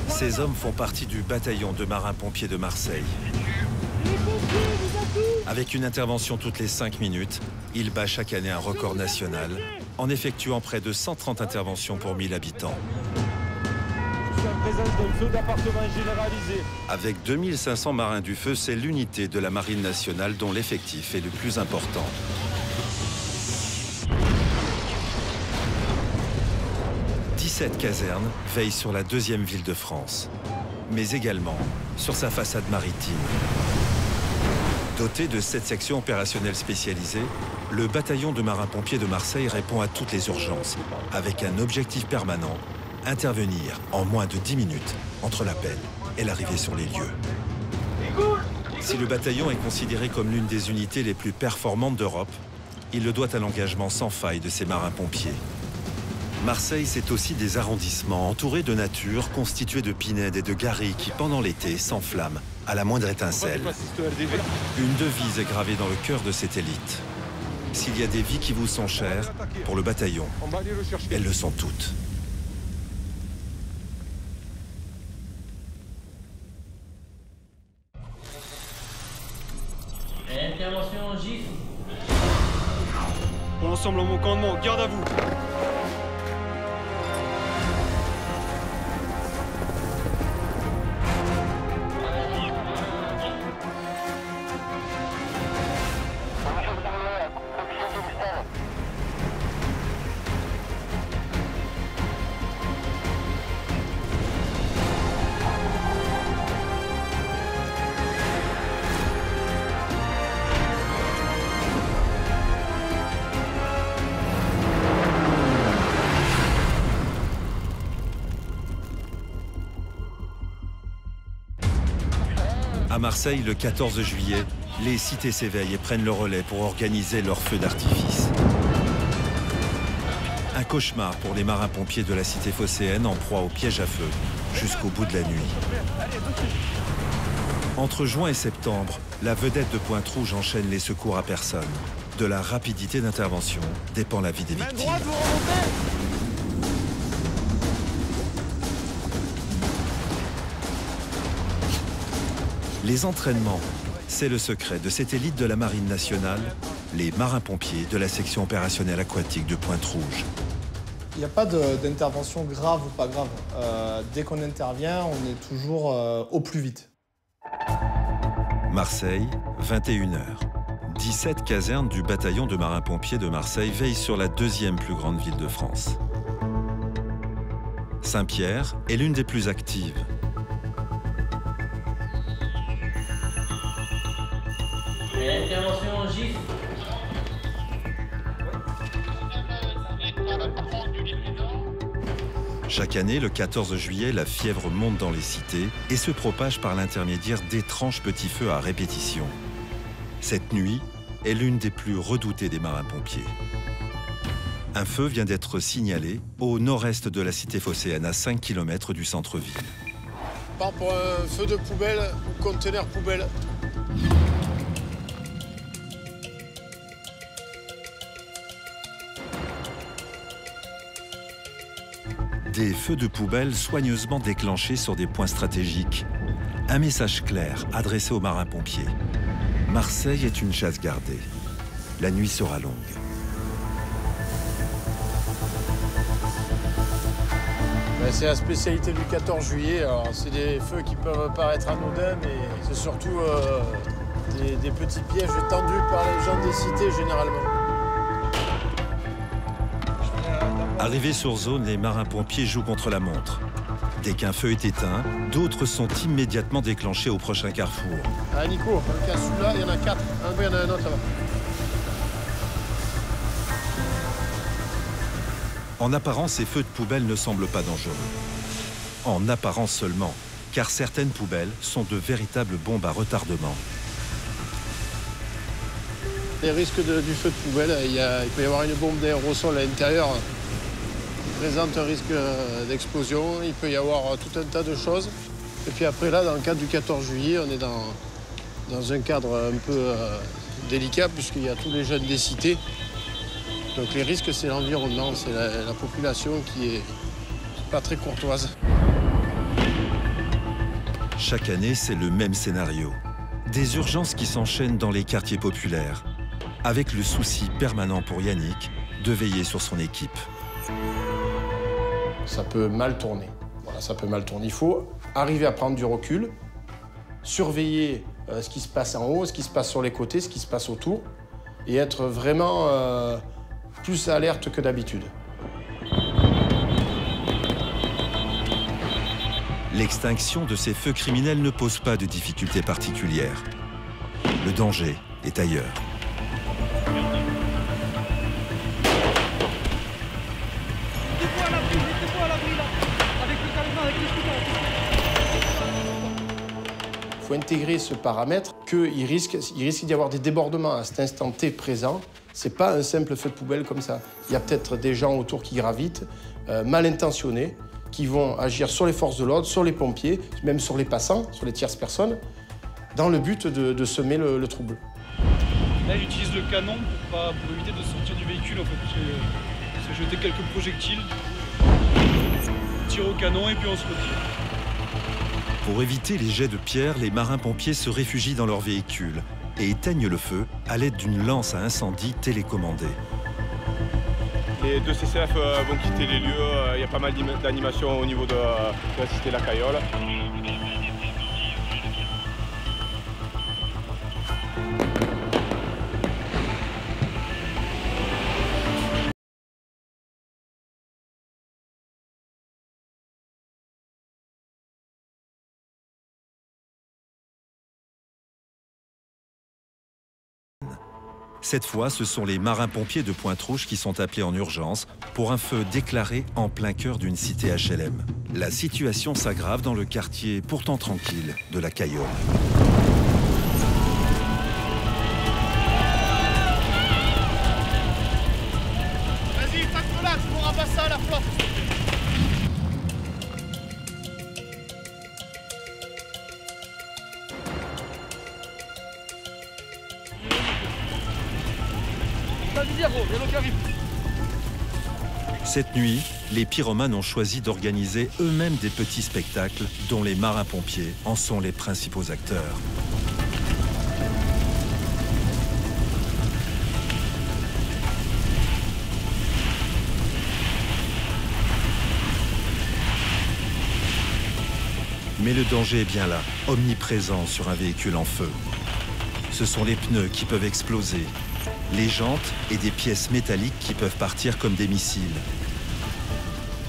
Ces hommes font partie du bataillon de marins-pompiers de Marseille. Avec une intervention toutes les 5 minutes, il bat chaque année un record national en effectuant près de 130 interventions pour 1000 habitants. Avec 2500 marins du feu, c'est l'unité de la Marine nationale dont l'effectif est le plus important. Cette caserne veille sur la deuxième ville de France, mais également sur sa façade maritime. Doté de 7 sections opérationnelles spécialisées, le bataillon de marins-pompiers de Marseille répond à toutes les urgences, avec un objectif permanent, intervenir en moins de 10 minutes entre l'appel et l'arrivée sur les lieux. Si le bataillon est considéré comme l'une des unités les plus performantes d'Europe, il le doit à l'engagement sans faille de ses marins-pompiers. Marseille, c'est aussi des arrondissements entourés de nature, constitués de pinèdes et de garrigues qui, pendant l'été, s'enflamment à la moindre étincelle. Une devise est gravée dans le cœur de cette élite. S'il y a des vies qui vous sont chères, pour le bataillon, elles le sont toutes. Intervention GIF. Pour l'ensemble en mon commandement, garde à vous. À Marseille, le 14 juillet, les cités s'éveillent et prennent le relais pour organiser leur feu d'artifice. Un cauchemar pour les marins-pompiers de la cité phocéenne en proie au piège à feu jusqu'au bout de la nuit. Entre juin et septembre, la vedette de Pointe-Rouge enchaîne les secours à personne. De la rapidité d'intervention dépend la vie des victimes. Les entraînements, c'est le secret de cette élite de la Marine nationale, les marins-pompiers de la section opérationnelle aquatique de Pointe-Rouge. Il n'y a pas d'intervention grave ou pas grave. Dès qu'on intervient, on est toujours au plus vite. Marseille, 21h. 17 casernes du bataillon de marins-pompiers de Marseille veillent sur la deuxième plus grande ville de France. Saint-Pierre est l'une des plus actives. Intervention GIF. Chaque année, le 14 juillet, la fièvre monte dans les cités et se propage par l'intermédiaire d'étranges petits feux à répétition. Cette nuit est l'une des plus redoutées des marins-pompiers. Un feu vient d'être signalé au nord-est de la cité phocéenne, à 5 km du centre-ville. Part pour un feu de poubelle ou conteneur poubelle. Des feux de poubelle soigneusement déclenchés sur des points stratégiques. Un message clair adressé aux marins-pompiers. Marseille est une chasse gardée. La nuit sera longue. C'est la spécialité du 14 juillet. C'est des feux qui peuvent paraître anodins, mais c'est surtout des petits pièges tendus par les gens des cités généralement. Arrivés sur zone, les marins-pompiers jouent contre la montre. Dès qu'un feu est éteint, d'autres sont immédiatement déclenchés au prochain carrefour. Ah Nico, il y a celui-là, il y en a 4. Il y en a un autre là-bas. En apparence, ces feux de poubelle ne semblent pas dangereux. En apparence seulement, car certaines poubelles sont de véritables bombes à retardement. Les risques du feu de poubelle, il peut y avoir une bombe d'aérosol à l'intérieur qui présente un risque d'explosion. Il peut y avoir tout un tas de choses. Et puis après là, dans le cadre du 14 juillet, on est dans un cadre un peu délicat puisqu'il y a tous les jeunes des cités. Donc les risques, c'est l'environnement, c'est la population qui est pas très courtoise. Chaque année, c'est le même scénario. Des urgences qui s'enchaînent dans les quartiers populaires, avec le souci permanent pour Yannick de veiller sur son équipe. Ça peut mal tourner. Voilà, ça peut mal tourner. Il faut arriver à prendre du recul, surveiller ce qui se passe en haut, ce qui se passe sur les côtés, ce qui se passe autour, et être vraiment plus alerte que d'habitude. L'extinction de ces feux criminels ne pose pas de difficultés particulières. Le danger est ailleurs. Il faut intégrer ce paramètre qu'il risque d'y avoir des débordements à cet instant T présent. Ce n'est pas un simple feu de poubelle comme ça. Il y a peut-être des gens autour qui gravitent, mal intentionnés, qui vont agir sur les forces de l'ordre, sur les pompiers, même sur les passants, sur les tierces personnes, dans le but de semer le trouble. Là, il utilise le canon pour éviter de sortir du véhicule. En fait, c'est jeter quelques projectiles, tire au canon et puis on se retire. Pour éviter les jets de pierre, les marins-pompiers se réfugient dans leur véhicule et éteignent le feu à l'aide d'une lance à incendie télécommandée. Les deux CCF vont quitter les lieux. Il y a pas mal d'animations au niveau de la cité La Cayolle. Cette fois, ce sont les marins-pompiers de Pointe-Rouge qui sont appelés en urgence pour un feu déclaré en plein cœur d'une cité HLM. La situation s'aggrave dans le quartier pourtant tranquille de La Cayolle. Vas-y, tape-là, tu pourras passer à la flotte. Cette nuit, les pyromanes ont choisi d'organiser eux-mêmes des petits spectacles dont les marins-pompiers en sont les principaux acteurs. Mais le danger est bien là, omniprésent sur un véhicule en feu. Ce sont les pneus qui peuvent exploser, les jantes et des pièces métalliques qui peuvent partir comme des missiles.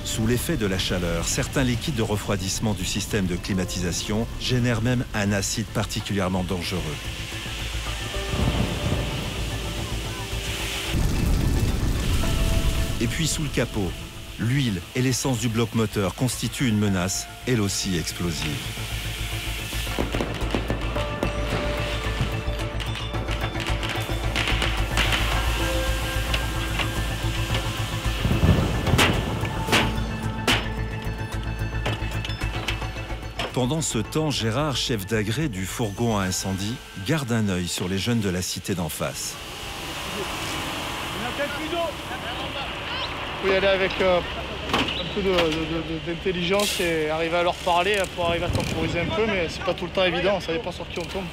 Sous l'effet de la chaleur, certains liquides de refroidissement du système de climatisation génèrent même un acide particulièrement dangereux. Et puis sous le capot, l'huile et l'essence du bloc moteur constituent une menace, elle aussi explosive. Pendant ce temps, Gérard, chef d'agré du fourgon à incendie, garde un œil sur les jeunes de la cité d'en face. Il faut y aller avec un peu d'intelligence et arriver à leur parler pour arriver à temporiser un peu, mais c'est pas tout le temps évident, ça dépend sur qui on tombe.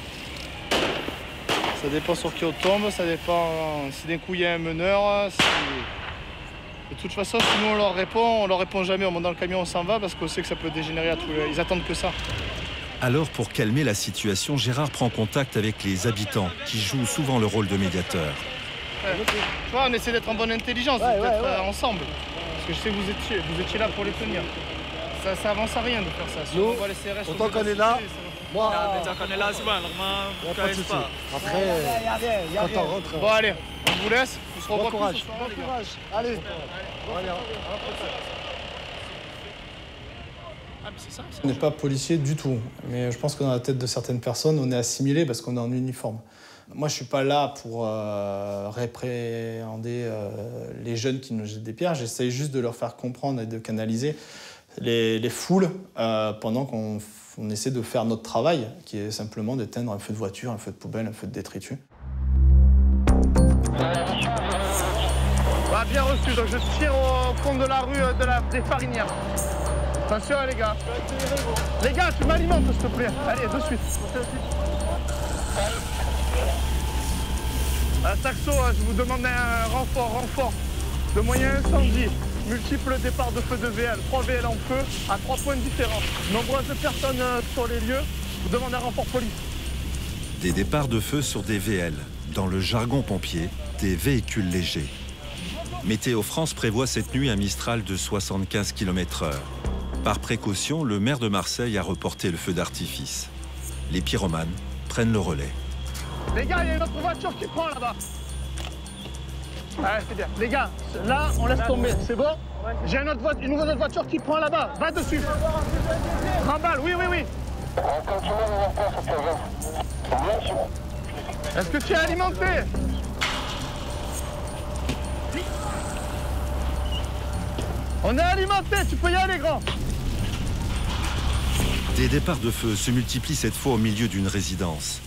Ça dépend sur qui on tombe, ça dépend si d'un coup il y a un meneur. De toute façon, si nous on leur répond jamais, on monte dans le camion, on s'en va parce qu'on sait que ça peut dégénérer à tout. Ils attendent que ça. Alors, pour calmer la situation, Gérard prend contact avec les habitants qui jouent souvent le rôle de médiateur. Tu vois, on essaie d'être en bonne intelligence, d'être ensemble. Parce que je sais que vous étiez là pour les tenir. Ça avance à rien de faire ça. Si nous, on voit les CRS, autant qu'on est là, moi, On est là, c'est bon, normalement, pas de soucis. Après, quand on rentre, Bon allez, on vous laisse, on se revoit bon courage. plus ce soir, Bon les gars. courage. Allez. On n'est pas policier du tout, mais je pense que dans la tête de certaines personnes, on est assimilé parce qu'on est en uniforme. Moi, je ne suis pas là pour répréhender les jeunes qui nous jettent des pierres. J'essaye juste de leur faire comprendre et de canaliser les foules pendant qu'on essaie de faire notre travail, qui est simplement d'éteindre un feu de voiture, un feu de poubelle, un feu de détritus. Bien reçu, donc je tire au fond de la rue des Farinières. Attention les gars. Les gars, tu m'alimentes s'il te plaît. Allez, de suite. Saxo, je vous demande un renfort de moyens incendie. Multiples départs de feu de VL, 3 VL en feu à 3 points différents. Nombreuses personnes sur les lieux. Je vous demande un renfort police. Des départs de feu sur des VL. Dans le jargon pompier, des véhicules légers. Météo France prévoit cette nuit un Mistral de 75 km/h. Par précaution, le maire de Marseille a reporté le feu d'artifice. Les pyromanes prennent le relais. Les gars, il y a une autre voiture qui prend là-bas. Ouais, c'est bien. Les gars, là, on laisse tomber. C'est bon? J'ai une nouvelle autre voiture qui prend là-bas. Va dessus. Remballe, oui, oui, oui. Est-ce que tu es alimenté? On est alimenté, tu peux y aller, grand. Des départs de feu se multiplient cette fois au milieu d'une résidence.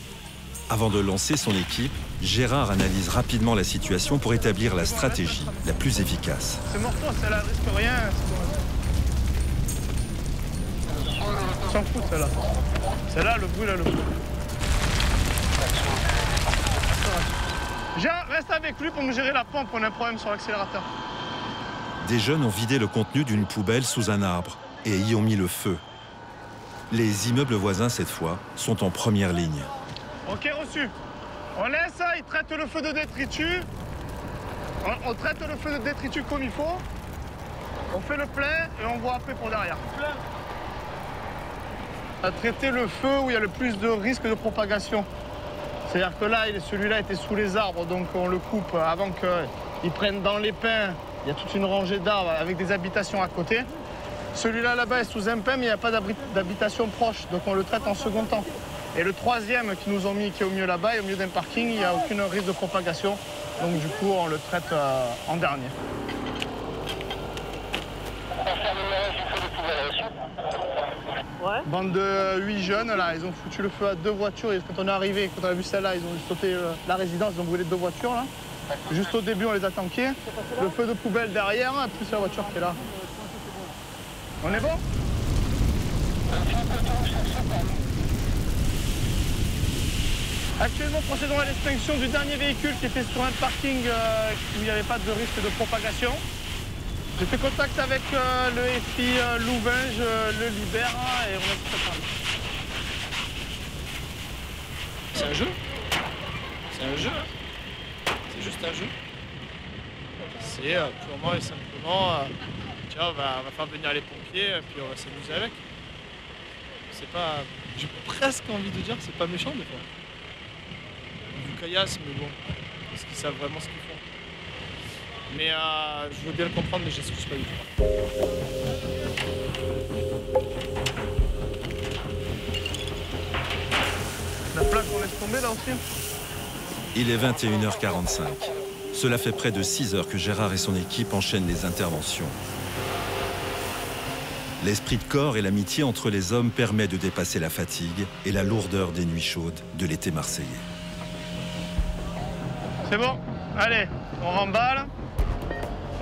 Avant de lancer son équipe, Gérard analyse rapidement la situation pour établir la stratégie la plus efficace. C'est morto, celle-là, risque rien. On s'en fout, celle-là. Celle-là, le bruit, là, le bruit. Reste avec lui pour me gérer la pompe, on a un problème sur l'accélérateur. Des jeunes ont vidé le contenu d'une poubelle sous un arbre et y ont mis le feu. Les immeubles voisins, cette fois, sont en première ligne. Ok, reçu. On laisse ça, il traite le feu de détritus. On traite le feu de détritus comme il faut. On fait le plein et on voit après pour derrière. À traiter le feu où il y a le plus de risque de propagation. C'est-à-dire que là, celui-là était sous les arbres, donc on le coupe avant qu'ils prennent dans les pins. Il y a toute une rangée d'arbres avec des habitations à côté. Celui-là, là-bas, est sous un pin, mais il n'y a pas d'habitation proche, donc on le traite en second temps. Et le troisième qu'ils nous ont mis, qui est au milieu là-bas, et au milieu d'un parking, il n'y a aucun risque de propagation. Donc du coup, on le traite en dernier. Ouais. Bande de 8 jeunes, là, ils ont foutu le feu à 2 voitures. Et quand on est arrivé, quand on a vu celle-là, ils ont sauté la résidence, ils ont brûlé 2 voitures, là. Juste au début, on les a tankés. Le feu de poubelle derrière, plus la voiture qui est là. On est bon? Actuellement, procédons à l'extinction du dernier véhicule qui était sur un parking où il n'y avait pas de risque de propagation. J'ai fait contact avec le FI Louvain, je le libère et on va se préparer. C'est un jeu. C'est un jeu. C'est juste un jeu. C'est purement et simplement, tiens, on va faire venir les pompiers et puis on va s'amuser avec. C'est pas... J'ai presque envie de dire que c'est pas méchant des fois. Du caillasse, mais bon, parce qu'ils savent vraiment ce qu'ils font. Mais je veux bien le comprendre, mais j'excuse pas du tout. La plaque, on laisse tomber là aussi. Il est 21h45. Cela fait près de 6 heures que Gérard et son équipe enchaînent les interventions. L'esprit de corps et l'amitié entre les hommes permet de dépasser la fatigue et la lourdeur des nuits chaudes de l'été marseillais. C'est bon, allez, on remballe.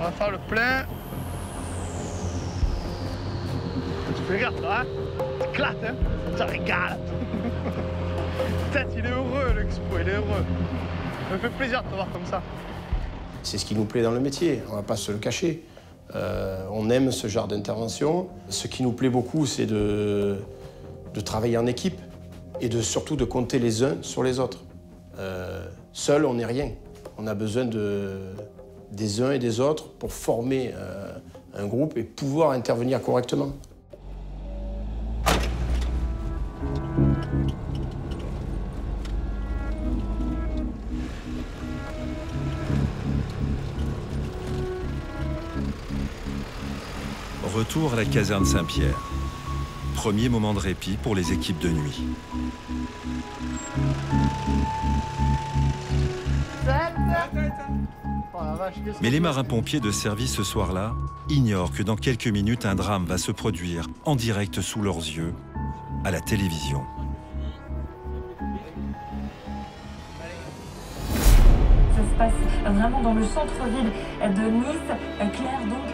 On va faire le plein. Tu fais gaffe là, hein? T'éclates, hein? Ça régale. Peut-être il est heureux, l'expo, il est heureux. Ça me fait plaisir de te voir comme ça. C'est ce qui nous plaît dans le métier, on ne va pas se le cacher. On aime ce genre d'intervention. Ce qui nous plaît beaucoup, c'est de travailler en équipe et surtout de compter les uns sur les autres. Seul, on n'est rien. On a besoin des uns et des autres pour former un groupe et pouvoir intervenir correctement. Retour à la caserne Saint-Pierre. Premier moment de répit pour les équipes de nuit. Mais les marins-pompiers de service ce soir-là ignorent que dans quelques minutes, un drame va se produire en direct sous leurs yeux, à la télévision. Ça se passe vraiment dans le centre-ville de Nice. Claire, donc,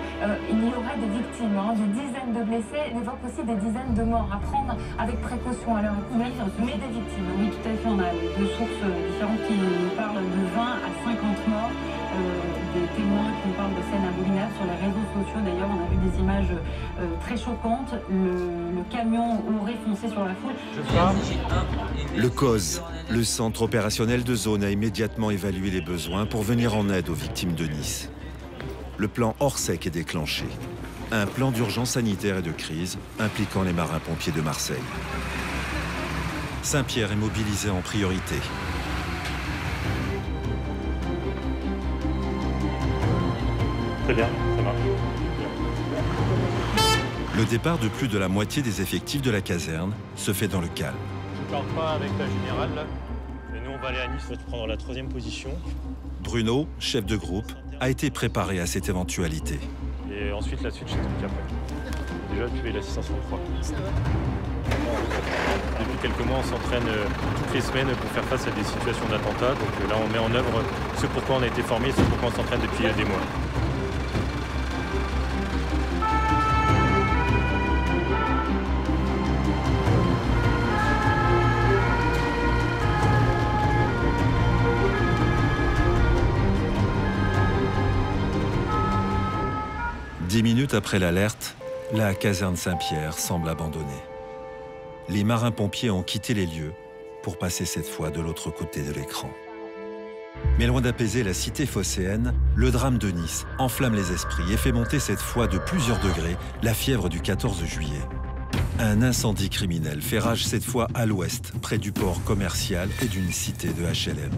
il y aurait des victimes, des dizaines de blessés, il évoque aussi des dizaines de morts à prendre avec précaution à l'heure actuelle, mais des victimes. Oui, tout à fait, on a deux sources différentes qui nous parlent de 20 à 50 morts. Des témoins qui nous parlent de scènes abominables sur les réseaux sociaux. D'ailleurs, on a vu des images très choquantes. Le camion aurait foncé sur la foule. Le COS, le centre opérationnel de zone, a immédiatement évalué les besoins pour venir en aide aux victimes de Nice. Le plan Orsec est déclenché. Un plan d'urgence sanitaire et de crise impliquant les marins-pompiers de Marseille. Saint-Pierre est mobilisé en priorité. Très bien, ça marche. Le départ de plus de la moitié des effectifs de la caserne se fait dans le calme. Je ne parle pas avec la générale, là. Et nous, on va aller à Nice, on va prendre la 3e position. Bruno, chef de groupe, a été préparé à cette éventualité. Et ensuite, la suite, je t'explique après. Déjà, tu es la 663. Depuis quelques mois, on s'entraîne toutes les semaines pour faire face à des situations d'attentat. Donc là, on met en œuvre ce pourquoi on a été formé et ce pourquoi on s'entraîne depuis des mois. Dix minutes après l'alerte, la caserne Saint-Pierre semble abandonnée. Les marins-pompiers ont quitté les lieux pour passer cette fois de l'autre côté de l'écran. Mais loin d'apaiser la cité phocéenne, le drame de Nice enflamme les esprits et fait monter cette fois de plusieurs degrés la fièvre du 14 juillet. Un incendie criminel fait rage cette fois à l'ouest, près du port commercial et d'une cité de HLM.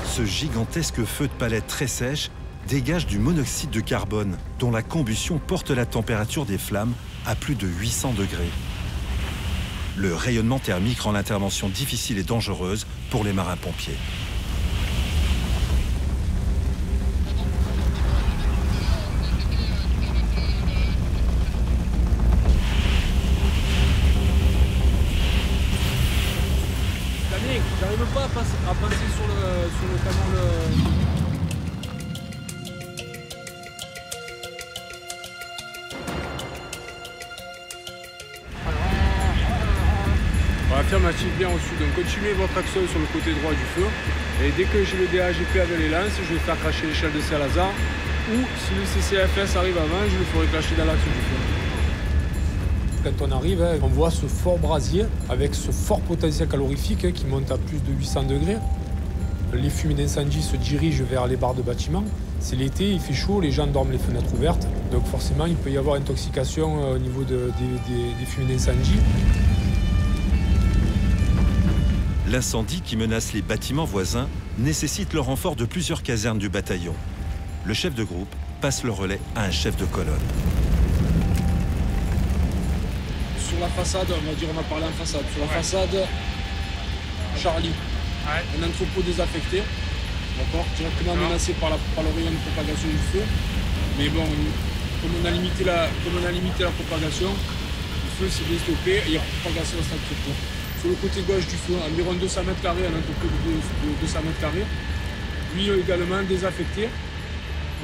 Ce gigantesque feu de palette très sèche dégage du monoxyde de carbone dont la combustion porte la température des flammes à plus de 800 degrés. Le rayonnement thermique rend l'intervention difficile et dangereuse pour les marins-pompiers. J'arrive pas à passer sur le canal. La firme active bien au sud, donc continuez votre action sur le côté droit du feu. Et dès que j'ai le DAGP avec les lances, je vais faire cracher l'échelle de Saint-Lazare. Ou si le CCFS arrive avant, je le ferai cracher dans l'axe du feu. Quand on arrive, on voit ce fort brasier avec ce fort potentiel calorifique qui monte à plus de 800 degrés. Les fumées d'incendie se dirigent vers les barres de bâtiments. C'est l'été, il fait chaud, les gens dorment les fenêtres ouvertes. Donc forcément, il peut y avoir intoxication au niveau des fumées d'incendie. L'incendie qui menace les bâtiments voisins nécessite le renfort de plusieurs casernes du bataillon. Le chef de groupe passe le relais à un chef de colonne. Sur la façade, on va parler en façade. Sur la façade, Charlie, un entrepôt désaffecté, directement menacé par le rayon de propagation du feu. Mais bon, comme on a limité la propagation, le feu s'est bien stoppé et il y a propagation dans cet entrepôt. Sur le côté gauche du feu, environ 200 mètres carrés, un entrepôt de 200 mètres carrés. Lui également désaffecté,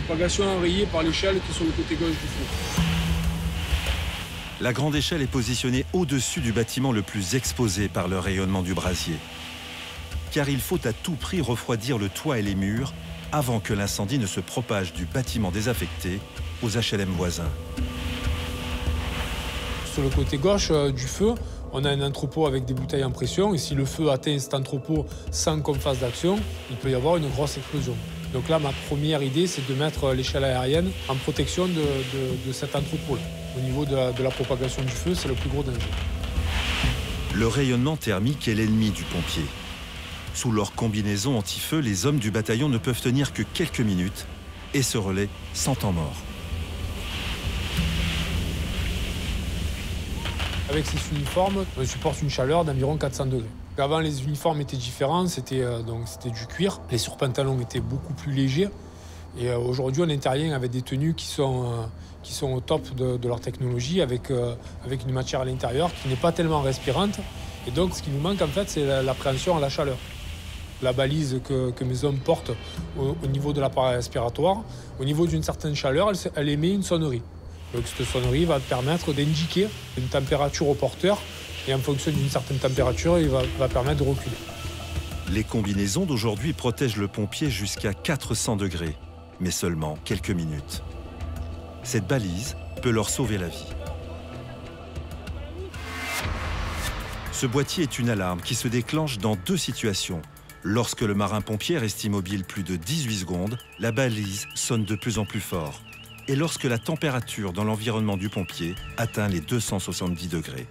propagation enrayée par l'échelle qui est sur le côté gauche du feu. La grande échelle est positionnée au-dessus du bâtiment le plus exposé par le rayonnement du brasier. Car il faut à tout prix refroidir le toit et les murs avant que l'incendie ne se propage du bâtiment désaffecté aux HLM voisins. Sur le côté gauche du feu, on a un entrepôt avec des bouteilles en pression. Et si le feu atteint cet entrepôt sans qu'on fasse d'action, il peut y avoir une grosse explosion. Donc là, ma première idée, c'est de mettre l'échelle aérienne en protection de cet entrepôt. Au niveau de la propagation du feu, c'est le plus gros danger. Le rayonnement thermique est l'ennemi du pompier. Sous leur combinaison anti-feu, les hommes du bataillon ne peuvent tenir que quelques minutes et ce relais sans temps mort. Avec ces uniformes, on supporte une chaleur d'environ 400 degrés. Avant, les uniformes étaient différents, c'était du cuir. Les surpantalons étaient beaucoup plus légers. Et aujourd'hui, on intervient avec des tenues qui sont au top de leur technologie, avec une matière à l'intérieur qui n'est pas tellement respirante. Et donc, ce qui nous manque, en fait, c'est l'appréhension à la chaleur. la balise que mes hommes portent au niveau de l'appareil respiratoire. Au niveau d'une certaine chaleur, elle émet une sonnerie. Donc cette sonnerie va permettre d'indiquer une température au porteur et en fonction d'une certaine température, il va permettre de reculer. Les combinaisons d'aujourd'hui protègent le pompier jusqu'à 400 degrés, mais seulement quelques minutes. Cette balise peut leur sauver la vie. Ce boîtier est une alarme qui se déclenche dans 2 situations. Lorsque le marin-pompier reste immobile plus de 18 secondes, la balise sonne de plus en plus fort. Et lorsque la température dans l'environnement du pompier atteint les 270 degrés.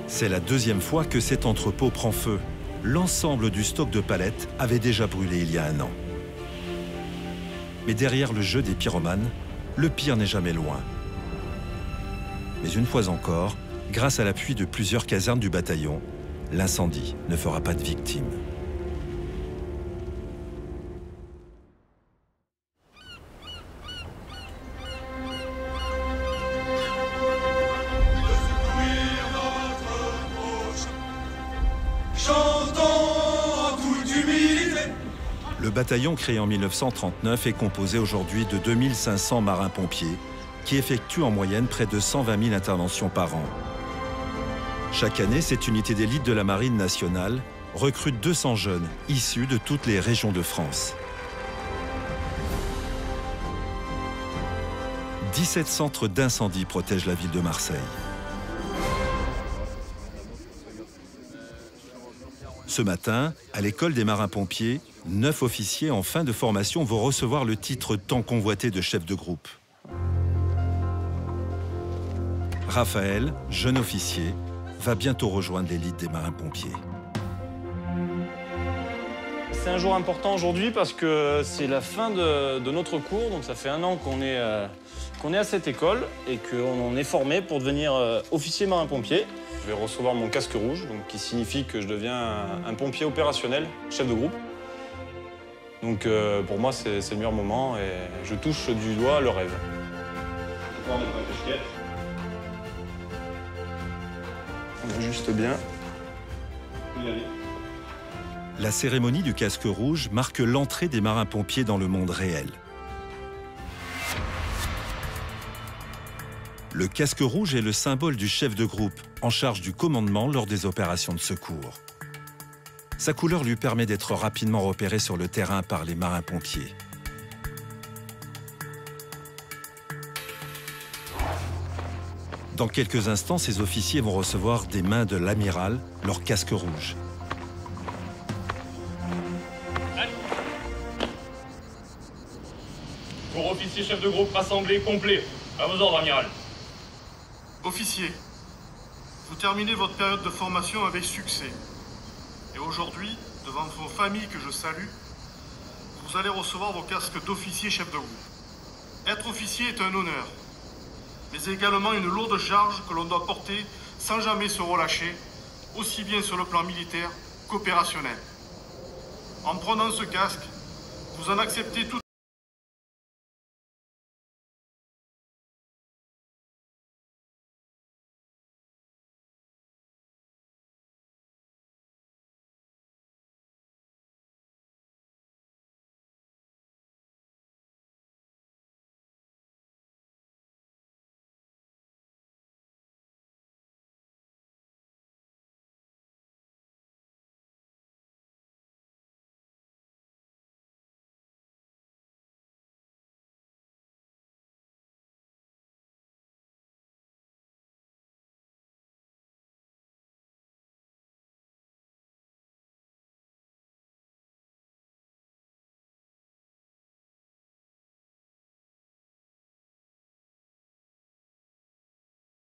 C'est la 2e fois que cet entrepôt prend feu. L'ensemble du stock de palettes avait déjà brûlé il y a 1 an. Mais derrière le jeu des pyromanes, le pire n'est jamais loin. Mais une fois encore, grâce à l'appui de plusieurs casernes du bataillon, l'incendie ne fera pas de victimes. Le bataillon créé en 1939 est composé aujourd'hui de 2500 marins-pompiers qui effectuent en moyenne près de 120 000 interventions par an. Chaque année, cette unité d'élite de la Marine nationale recrute 200 jeunes issus de toutes les régions de France. 17 centres d'incendie protègent la ville de Marseille. Ce matin, à l'école des marins-pompiers, 9 officiers en fin de formation vont recevoir le titre tant convoité de chef de groupe. Raphaël, jeune officier, va bientôt rejoindre l'élite des marins-pompiers. C'est un jour important aujourd'hui parce que c'est la fin de notre cours, donc ça fait 1 an qu'on est à cette école et qu'on est formé pour devenir officier marin-pompier. Je vais recevoir mon casque rouge, donc, qui signifie que je deviens un pompier opérationnel, chef de groupe. Donc pour moi, c'est le meilleur moment et je touche du doigt le rêve. On ajuste bien. La cérémonie du casque rouge marque l'entrée des marins-pompiers dans le monde réel. Le casque rouge est le symbole du chef de groupe, en charge du commandement lors des opérations de secours. Sa couleur lui permet d'être rapidement repéré sur le terrain par les marins-pompiers. Dans quelques instants, ces officiers vont recevoir des mains de l'amiral leur casque rouge. Pour officier chef de groupe rassemblé complet. À vos ordres, amiral. Officier, vous terminez votre période de formation avec succès. Et aujourd'hui, devant vos familles que je salue, vous allez recevoir vos casques d'officier chef de groupe. Être officier est un honneur, mais également une lourde charge que l'on doit porter sans jamais se relâcher, aussi bien sur le plan militaire qu'opérationnel. En prenant ce casque, vous en acceptez tout.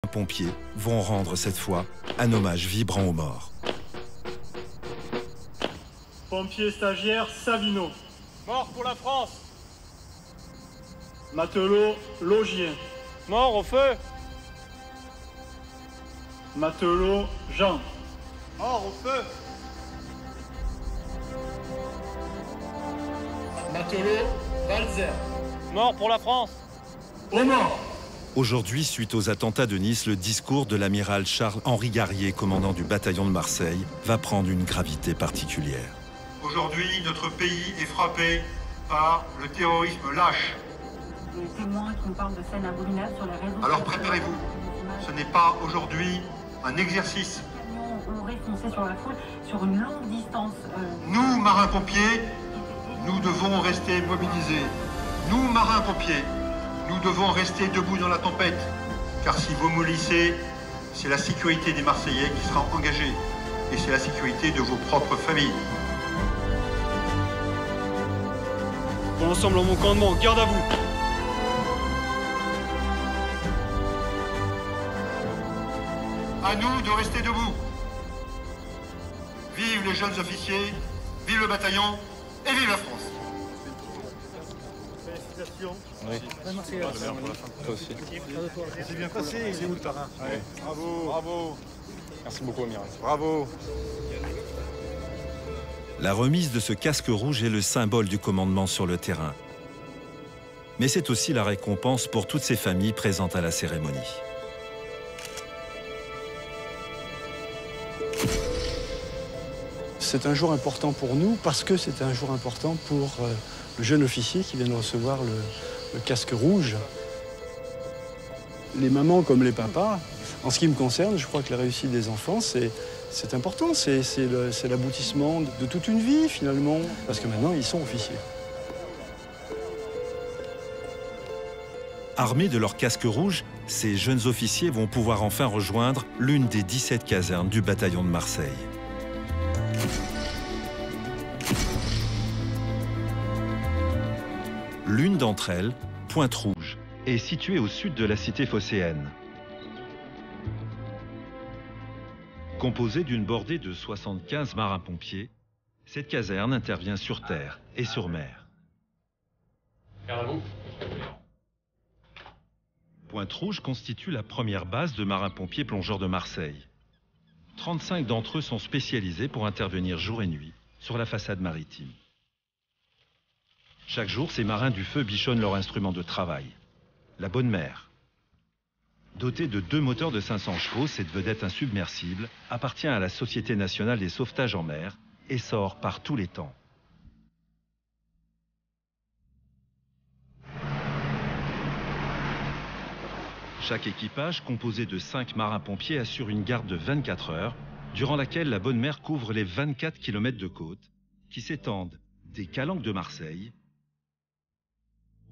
Les pompiers vont rendre cette fois un hommage vibrant aux morts. Pompier stagiaire Savino. Mort pour la France. Matelot Logier. Mort au feu. Matelot Jean. Mort au feu. Matelot Valzer. Mort pour la France. Au mort. Aujourd'hui, suite aux attentats de Nice, le discours de l'amiral Charles-Henri Garrier, commandant du bataillon de Marseille, va prendre une gravité particulière. Aujourd'hui, notre pays est frappé par le terrorisme lâche. Des témoins qui nous parlent de scènes abominables sur les réseaux. Alors préparez-vous. Ce n'est pas aujourd'hui un exercice. On aurait foncé sur la foule sur une longue distance. Nous, marins-pompiers, nous devons rester mobilisés. Nous, marins-pompiers, nous devons rester debout dans la tempête. Car si vous mollissez, c'est la sécurité des Marseillais qui sera engagée. Et c'est la sécurité de vos propres familles. Pour l'ensemble de mon commandement, garde à vous. À nous de rester debout. Vive les jeunes officiers, vive le bataillon et vive la France. Félicitations. Oui. Merci. Toi aussi. C'est bien passé, il est où le parrain? Ouais. Bravo. Bravo. Merci beaucoup, amiral. Bravo. La remise de ce casque rouge est le symbole du commandement sur le terrain. Mais c'est aussi la récompense pour toutes ces familles présentes à la cérémonie. C'est un jour important pour nous parce que c'est un jour important pour le jeune officier qui vient de recevoir le casque rouge. Les mamans comme les papas, en ce qui me concerne, je crois que la réussite des enfants, c'est important. C'est l'aboutissement de toute une vie, finalement, parce que maintenant, ils sont officiers. Armés de leur casque rouge, ces jeunes officiers vont pouvoir enfin rejoindre l'une des 17 casernes du bataillon de Marseille. L'une d'entre elles, Pointe-Rouge, est située au sud de la cité phocéenne. Composée d'une bordée de 75 marins-pompiers, cette caserne intervient sur terre et sur mer. Pointe-Rouge constitue la première base de marins-pompiers plongeurs de Marseille. 35 d'entre eux sont spécialisés pour intervenir jour et nuit sur la façade maritime. Chaque jour, ces marins du feu bichonnent leur instrument de travail, la Bonne Mère. Dotée de 2 moteurs de 500 chevaux, cette vedette insubmersible appartient à la Société nationale des sauvetages en mer et sort par tous les temps. Chaque équipage, composé de 5 marins-pompiers, assure une garde de 24 heures, durant laquelle la Bonne Mère couvre les 24 km de côte qui s'étendent des Calanques de Marseille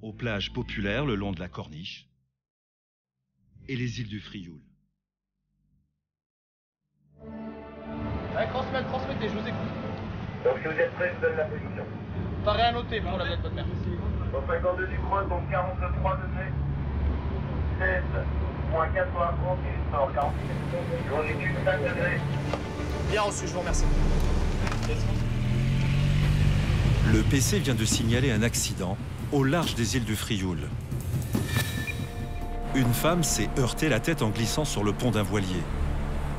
aux plages populaires le long de la Corniche et les îles du Frioul. Allez, transmettez, je vous écoute. Donc si vous êtes prêts, je vous donne la position. Pareil à noter pour la Bonne Mère. Au 52 du Creuse, donc 43 degrés. 16, moins 91, il sort 46. Longitude 5 degrés. Bien reçu, je vous remercie. Le PC vient de signaler un accident au large des îles du Frioul. Une femme s'est heurtée la tête en glissant sur le pont d'un voilier.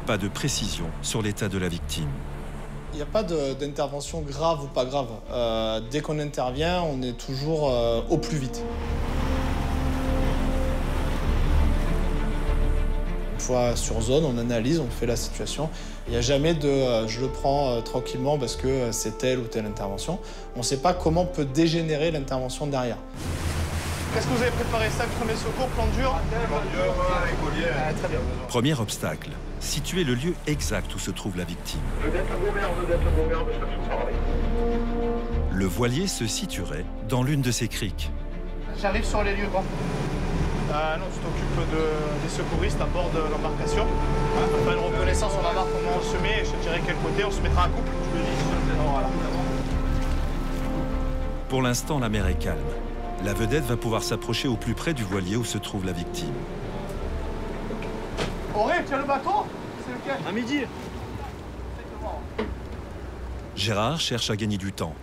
Pas de précision sur l'état de la victime. Il n'y a pas d'intervention grave ou pas grave. Dès qu'on intervient, on est toujours au plus vite. Une fois sur zone, on analyse, on fait la situation. Il n'y a jamais de je le prends tranquillement parce que c'est telle ou telle intervention. On ne sait pas comment peut dégénérer l'intervention derrière. Qu'est-ce que vous avez préparé? 5 premiers secours, plan dur? Très bien. Premier obstacle, situer le lieu exact où se trouve la victime. Le voilier se situerait dans l'une de ces criques. J'arrive sur les lieux, bon. Non, tu t'occupes des secouristes à bord de l'embarcation. On fait une reconnaissance, on va voir comment on se met, je te dirai quel côté, on se mettra à couple, je le dis. Voilà. Pour l'instant, la mer est calme. La vedette va pouvoir s'approcher au plus près du voilier où se trouve la victime. Auré, tiens le bateau? C'est lequel? À midi. Gérard cherche à gagner du temps.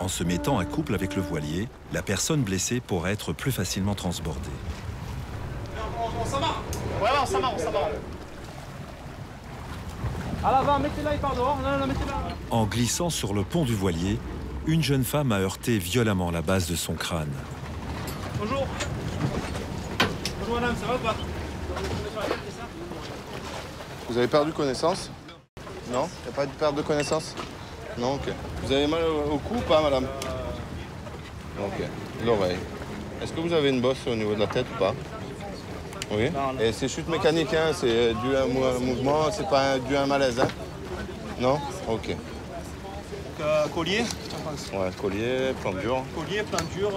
En se mettant à couple avec le voilier, la personne blessée pourrait être plus facilement transbordée. On s'amarre. Ouais, on s'amarre, on s'amarre. À l'avant, mettez-la, il part dehors. Non, mettez-la. En glissant sur le pont du voilier, une jeune femme a heurté violemment la base de son crâne. Bonjour. Bonjour madame, ça va ou pas? Vous avez perdu connaissance? Non? Il n'y a pas de perte de connaissance? Non, ok. Vous avez mal au cou ou pas, madame? Ok. L'oreille. Est-ce que vous avez une bosse au niveau de la tête ou pas? Oui. Et c'est chute mécanique, hein? C'est dû à un mouvement, c'est pas dû à un malaise, hein? Non? Ok. Collier? Ouais, collier, plan dur. Collier, plan dur.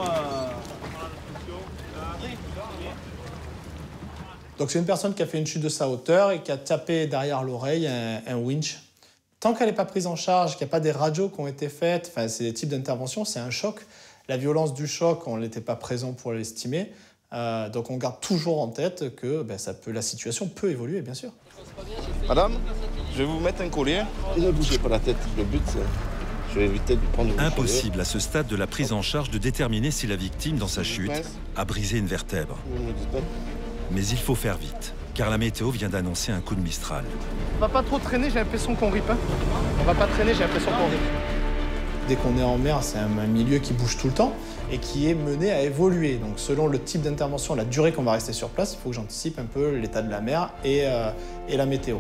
Donc c'est une personne qui a fait une chute de sa hauteur et qui a tapé derrière l'oreille un winch. Tant qu'elle n'est pas prise en charge, qu'il n'y a pas des radios qui ont été faites, enfin c'est des types d'interventions, c'est un choc. La violence du choc, on n'était pas présent pour l'estimer. Donc on garde toujours en tête que la situation peut évoluer, bien sûr. Madame, je vais vous mettre un collier. Ne bougez pas la tête. Le but, c'est... Je vais éviter de prendre... Impossible à ce stade de la prise en charge de déterminer si la victime, dans sa chute, a brisé une vertèbre. Mais il faut faire vite, car la météo vient d'annoncer un coup de Mistral. On va pas trop traîner, j'ai l'impression qu'on rip. Hein. On va pas traîner, j'ai l'impression qu'on rip. Dès qu'on est en mer, c'est un milieu qui bouge tout le temps et qui est mené à évoluer. Donc selon le type d'intervention, la durée qu'on va rester sur place, il faut que j'anticipe un peu l'état de la mer et la météo.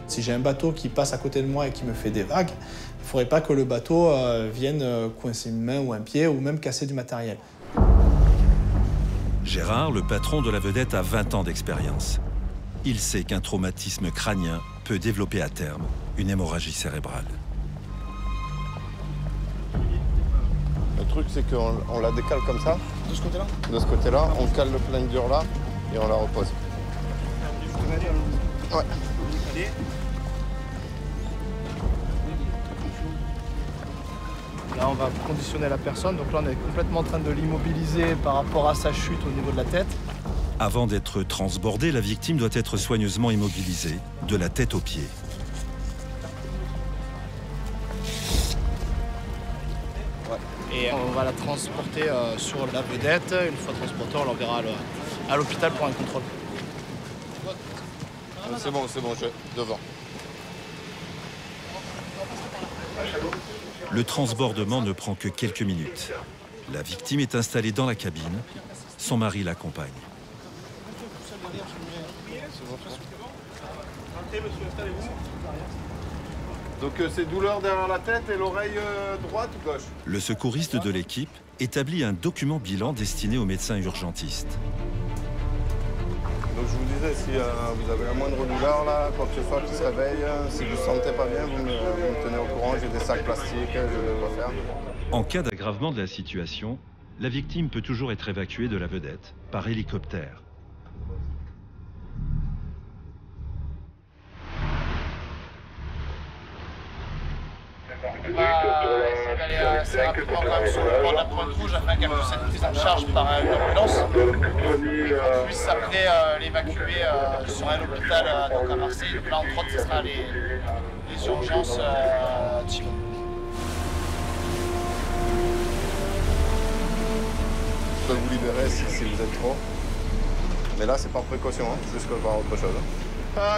Si j'ai un bateau qui passe à côté de moi et qui me fait des vagues, il ne faudrait pas que le bateau vienne coincer une main ou un pied ou même casser du matériel. Gérard, le patron de la vedette, a 20 ans d'expérience. Il sait qu'un traumatisme crânien peut développer à terme une hémorragie cérébrale. Le truc, c'est qu'on la décale comme ça. De ce côté-là? De ce côté-là, on cale le plein dur là et on la repose. Ouais. Là, on va conditionner la personne. Donc là, on est complètement en train de l'immobiliser par rapport à sa chute au niveau de la tête. Avant d'être transbordée, la victime doit être soigneusement immobilisée, de la tête aux pieds. Et on va la transporter sur la vedette. Une fois transportée, on l'enverra à l'hôpital pour un contrôle. C'est bon, devant. Le transbordement ne prend que quelques minutes. La victime est installée dans la cabine. Son mari l'accompagne. Donc c'est douleur derrière la tête et l'oreille droite ou gauche? Le secouriste de l'équipe établit un document bilan destiné aux médecins urgentistes. Donc je vous disais, si vous avez la moindre douleur, là, quoi que ce soit qui se réveille, si vous ne sentez pas bien, vous me tenez au courant, j'ai des sacs plastiques, je vais quoi faire. En cas d'aggravement de la situation, la victime peut toujours être évacuée de la vedette par hélicoptère. On va essayer d'aller assez rapidement quand même sur le bord de la Pointe Rouge afin qu'elle puisse être prise en charge par une ambulance et qu'on puisse après l'évacuer sur un hôpital donc à Marseille. Donc là, entre autres, ce sera les urgences Timon. Je peux vous libérer si vous êtes trop. Mais là, c'est par précaution, hein, plus que par autre chose.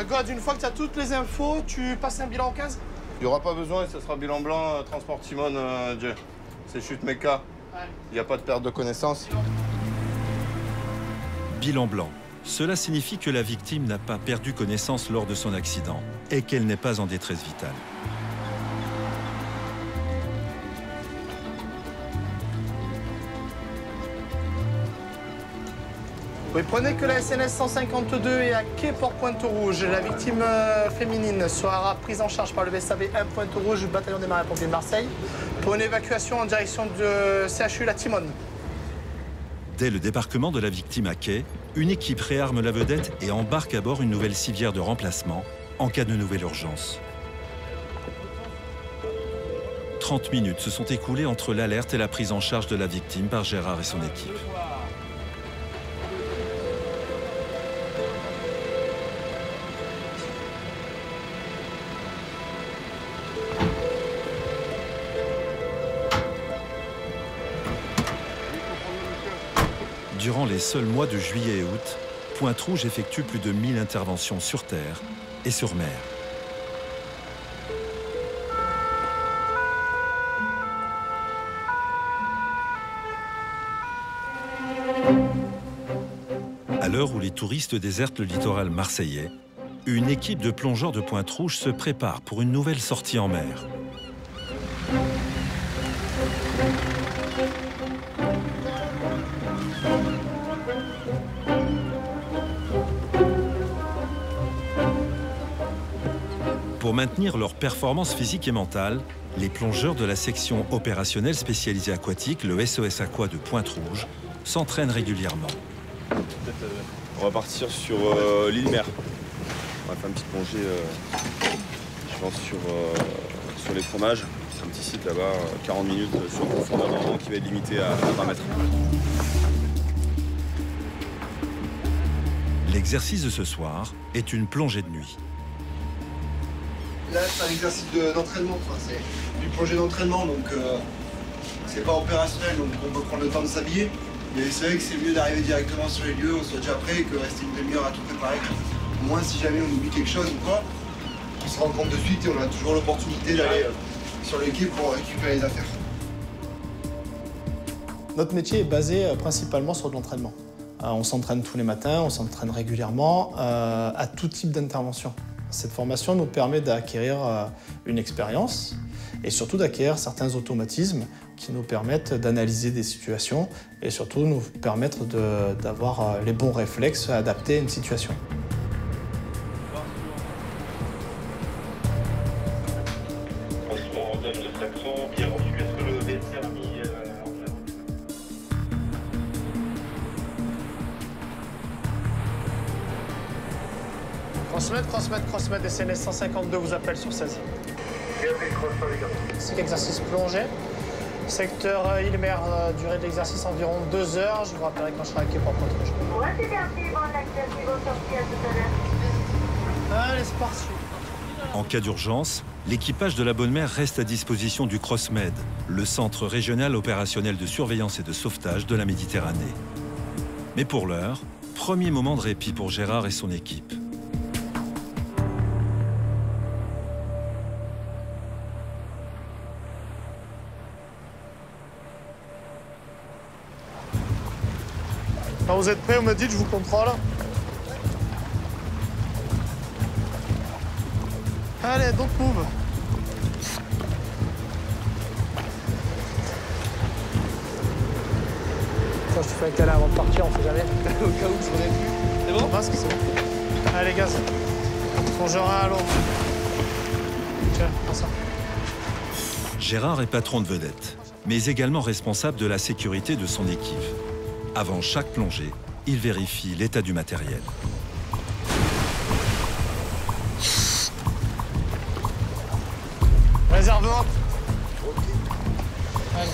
God, une fois que tu as toutes les infos, tu passes un bilan en 15? Il n'y aura pas besoin, ce sera bilan blanc, transport Timon, Dieu. C'est chute méca. Il n'y a pas de perte de connaissance. Bilan blanc. Cela signifie que la victime n'a pas perdu connaissance lors de son accident et qu'elle n'est pas en détresse vitale. Oui, prenez que la SNS 152 est à quai Port Pointe-Rouge. La victime féminine sera prise en charge par le VSAV 1 Pointe-Rouge, bataillon des marins-pompiers de Marseille, pour une évacuation en direction de CHU La Timone. Dès le débarquement de la victime à quai, une équipe réarme la vedette et embarque à bord une nouvelle civière de remplacement en cas de nouvelle urgence. 30 minutes se sont écoulées entre l'alerte et la prise en charge de la victime par Gérard et son équipe. Durant les seuls mois de juillet et août, Pointe-Rouge effectue plus de 1000 interventions sur terre et sur mer. À À l'heure où les touristes désertent le littoral marseillais, une équipe de plongeurs de Pointe-Rouge se prépare pour une nouvelle sortie en mer. Pour maintenir leur performance physique et mentale, les plongeurs de la section opérationnelle spécialisée aquatique, le SOS Aqua de Pointe-Rouge, s'entraînent régulièrement. On va partir sur l'île Mer. On va faire une petite plongée, je pense, sur les fromages. C'est un petit site là-bas, 40 minutes sur profondeur vraiment qui va être limité à 20 mètres. L'exercice de ce soir est une plongée de nuit. Là, c'est un exercice d'entraînement, c'est une plongée d'entraînement, donc c'est pas opérationnel, donc on peut prendre le temps de s'habiller. Mais c'est vrai que c'est mieux d'arriver directement sur les lieux, on soit déjà prêt, que rester une demi-heure à tout préparer. Au moins, si jamais on oublie quelque chose ou quoi, on se rend compte de suite et on a toujours l'opportunité d'aller sur le quai pour récupérer les affaires. Notre métier est basé principalement sur de l'entraînement. On s'entraîne tous les matins, on s'entraîne régulièrement à tout type d'intervention. Cette formation nous permet d'acquérir une expérience et surtout d'acquérir certains automatismes qui nous permettent d'analyser des situations et surtout nous permettre d'avoir les bons réflexes adaptés à une situation. Crossmet, SNS 152 vous appelle sur 16. 5 exercices plongés. Secteur île-mer, durée de l'exercice environ 2 heures. Je vous rappellerai quand je serai à quai pour Pointe-Rouge. Ouais, c'est merci, bon accès, bon sortie à tout à l'heure. Allez, c'est parti. En cas d'urgence, l'équipage de la Bonne Mer reste à disposition du CrossMed, le centre régional opérationnel de surveillance et de sauvetage de la Méditerranée. Mais pour l'heure, premier moment de répit pour Gérard et son équipe. Quand vous êtes prêts, vous me dites, je vous contrôle. Allez, donc move. Ça, je te fais un câlin avant de partir, on sait jamais. Au cas où, ça aurait pu. C'est bon? Masque, c'est bon. Allez, gaz. Plongeur à l'eau. Tiens, prends ça. Gérard est patron de vedette, mais également responsable de la sécurité de son équipe. Avant chaque plongée, il vérifie l'état du matériel. Réserve haute. Allez.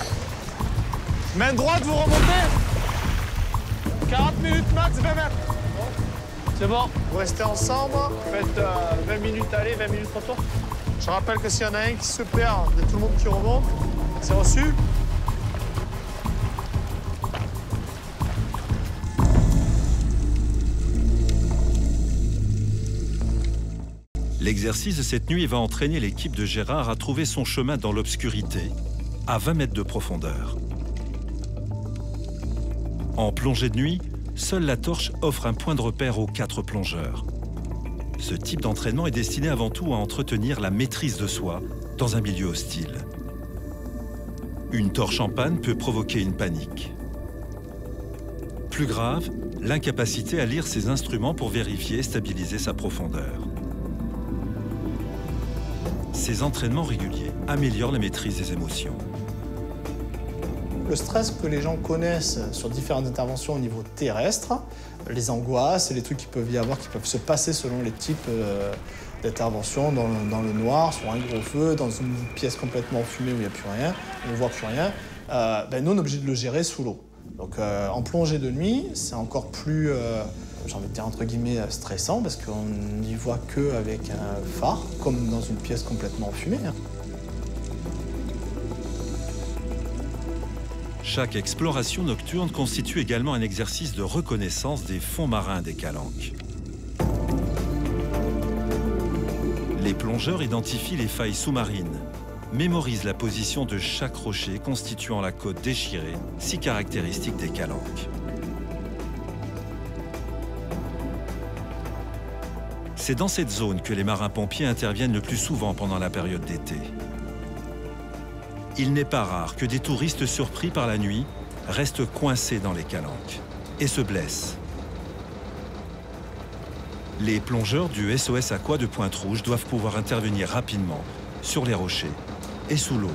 Main droite, vous remontez. 40 minutes max, 20 mètres. C'est bon. Vous restez ensemble. Vous faites 20 minutes aller, 20 minutes retour. Je rappelle que s'il y en a un qui se perd, de tout le monde qui remonte, c'est reçu. L'exercice de cette nuit va entraîner l'équipe de Gérard à trouver son chemin dans l'obscurité, à 20 mètres de profondeur. En plongée de nuit, seule la torche offre un point de repère aux 4 plongeurs. Ce type d'entraînement est destiné avant tout à entretenir la maîtrise de soi dans un milieu hostile. Une torche en panne peut provoquer une panique. Plus grave, l'incapacité à lire ses instruments pour vérifier et stabiliser sa profondeur. Ces entraînements réguliers améliorent la maîtrise des émotions. Le stress que les gens connaissent sur différentes interventions au niveau terrestre, les angoisses et les trucs qu'il peut y avoir qui peuvent se passer selon les types d'interventions dans le noir, sur un gros feu, dans une pièce complètement fumée où il n'y a plus rien, on ne voit plus rien, nous on est obligé de le gérer sous l'eau. Donc en plongée de nuit, c'est encore plus, j'ai envie de dire entre guillemets, stressant parce qu'on n'y voit qu'avec un phare, comme dans une pièce complètement fumée. Chaque exploration nocturne constitue également un exercice de reconnaissance des fonds marins des calanques. Les plongeurs identifient les failles sous-marines, mémorisent la position de chaque rocher constituant la côte déchirée, si caractéristique des calanques. C'est dans cette zone que les marins-pompiers interviennent le plus souvent pendant la période d'été. Il n'est pas rare que des touristes surpris par la nuit restent coincés dans les calanques et se blessent. Les plongeurs du SOS Aqua de Pointe-Rouge doivent pouvoir intervenir rapidement sur les rochers et sous l'eau.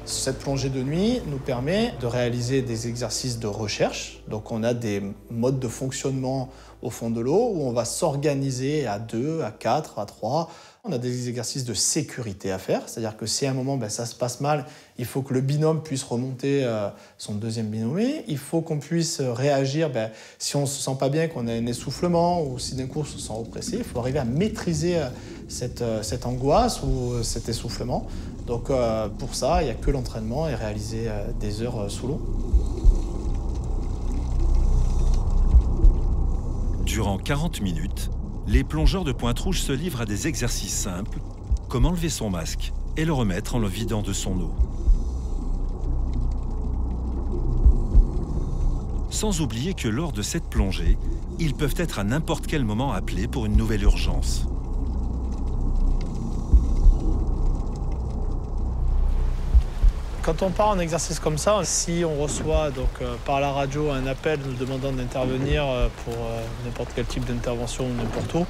Cette plongée de nuit nous permet de réaliser des exercices de recherche. Donc on a des modes de fonctionnement au fond de l'eau où on va s'organiser à 2, à 4, à 3. On a des exercices de sécurité à faire, c'est-à-dire que si à un moment ça se passe mal, il faut que le binôme puisse remonter son deuxième binômé. Il faut qu'on puisse réagir si on ne se sent pas bien, qu'on a un essoufflement ou si d'un coup on se sent oppressé. Il faut arriver à maîtriser cette angoisse ou cet essoufflement. Donc pour ça, il n'y a que l'entraînement et réaliser des heures sous l'eau. Durant 40 minutes, les plongeurs de Pointe-Rouge se livrent à des exercices simples, comme enlever son masque et le remettre en le vidant de son eau. Sans oublier que lors de cette plongée, ils peuvent être à n'importe quel moment appelés pour une nouvelle urgence. Quand on part en exercice comme ça, si on reçoit par la radio un appel nous demandant d'intervenir pour n'importe quel type d'intervention ou n'importe où,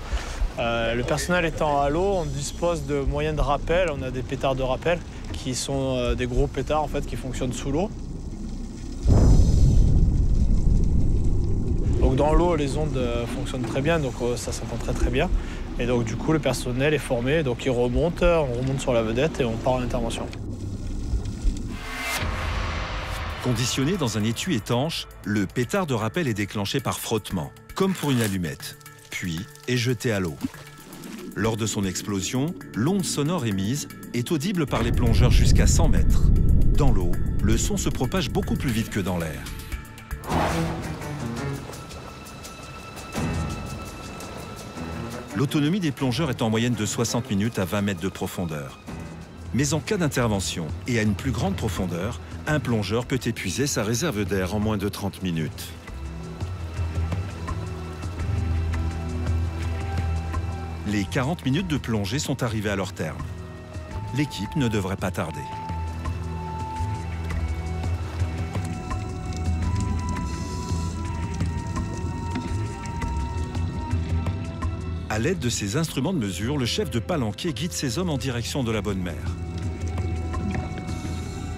le personnel étant à l'eau, on dispose de moyens de rappel. On a des pétards de rappel qui sont des gros pétards en fait, qui fonctionnent sous l'eau. Donc dans l'eau, les ondes fonctionnent très bien, donc ça s'entend très très bien. Et donc du coup, le personnel est formé, donc il remonte, on remonte sur la vedette et on part en intervention. Conditionné dans un étui étanche, le pétard de rappel est déclenché par frottement, comme pour une allumette, puis est jeté à l'eau. Lors de son explosion, l'onde sonore émise est audible par les plongeurs jusqu'à 100 mètres. Dans l'eau, le son se propage beaucoup plus vite que dans l'air. L'autonomie des plongeurs est en moyenne de 60 minutes à 20 mètres de profondeur. Mais en cas d'intervention et à une plus grande profondeur, un plongeur peut épuiser sa réserve d'air en moins de 30 minutes. Les 40 minutes de plongée sont arrivées à leur terme. L'équipe ne devrait pas tarder. À l'aide de ses instruments de mesure, le chef de palanquet guide ses hommes en direction de la Bonne Mer.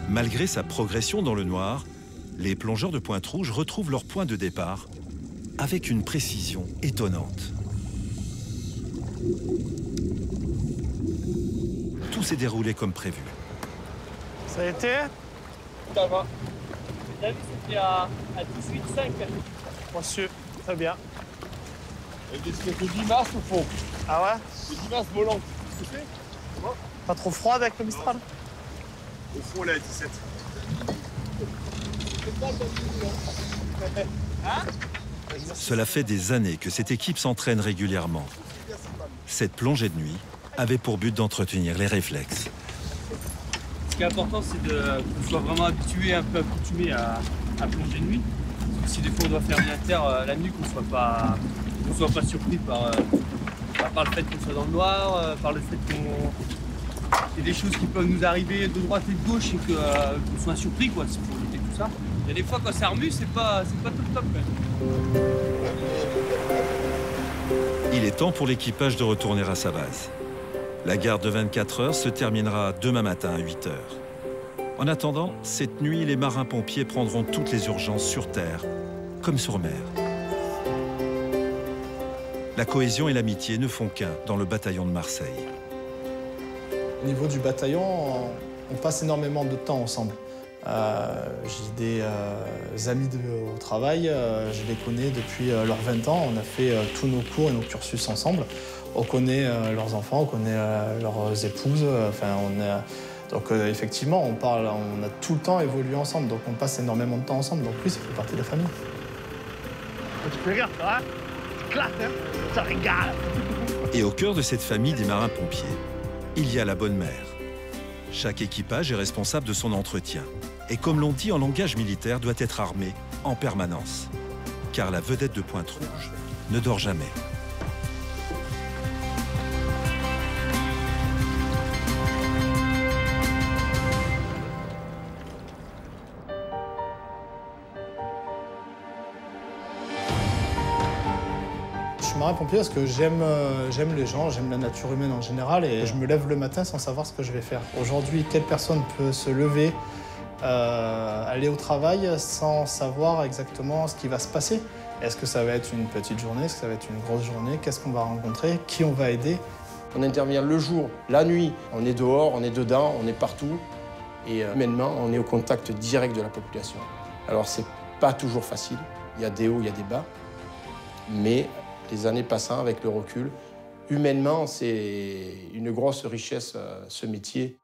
Malgré sa progression dans le noir, les plongeurs de Pointe-Rouge retrouvent leur point de départ avec une précision étonnante. Tout s'est déroulé comme prévu. Ça a été? Ça va. T'as vu, c'était à 18,5. Reçu, très bien. C'est que 10 mars au fond. Ah ouais? C'est 10 mars volant. Tu sais? Pas trop froid avec le Mistral? Au fond, là, 17. Cela fait des années que cette équipe s'entraîne régulièrement. Cette plongée de nuit avait pour but d'entretenir les réflexes. Ce qui est important, c'est qu'on soit vraiment habitué, un peu accoutumé à plonger de nuit. Parce que si des fois on doit faire une inter la nuit, qu'on soit pas surpris par le fait qu'on soit dans le noir, par le fait qu'il y ait des choses qui peuvent nous arriver de droite et de gauche et qu'on soit surpris, quoi. C'est pour éviter tout ça. Il y a des fois quand ça remue, c'est pas top quand même. Il est temps pour l'équipage de retourner à sa base. La garde de 24 heures se terminera demain matin à 8 heures. En attendant, cette nuit, les marins-pompiers prendront toutes les urgences sur terre, comme sur mer. La cohésion et l'amitié ne font qu'un dans le bataillon de Marseille. Au niveau du bataillon, on passe énormément de temps ensemble. J'ai des amis au travail, je les connais depuis leurs 20 ans. On a fait tous nos cours et nos cursus ensemble. On connaît leurs enfants, on connaît leurs épouses. Donc effectivement, on a tout le temps évolué ensemble. Donc on passe énormément de temps ensemble. Donc oui, ça fait partie de la famille. Tu regardes ça, hein? C'est classe, hein? Ça régale. Et au cœur de cette famille des marins-pompiers, il y a la Bonne Mer. Chaque équipage est responsable de son entretien et comme l'on dit en langage militaire, doit être armé en permanence. Car la vedette de Pointe-Rouge ne dort jamais. Je suis marin-pompier parce que j'aime les gens, j'aime la nature humaine en général et je me lève le matin sans savoir ce que je vais faire. Aujourd'hui, quelle personne peut se lever, aller au travail sans savoir exactement ce qui va se passer? Est-ce que ça va être une petite journée? Est-ce que ça va être une grosse journée? Qu'est-ce qu'on va rencontrer? Qui on va aider? On intervient le jour, la nuit. On est dehors, on est dedans, on est partout. Et humainement, on est au contact direct de la population. Alors, c'est pas toujours facile. Il y a des hauts, il y a des bas. Mais les années passant, avec le recul, humainement, c'est une grosse richesse, ce métier.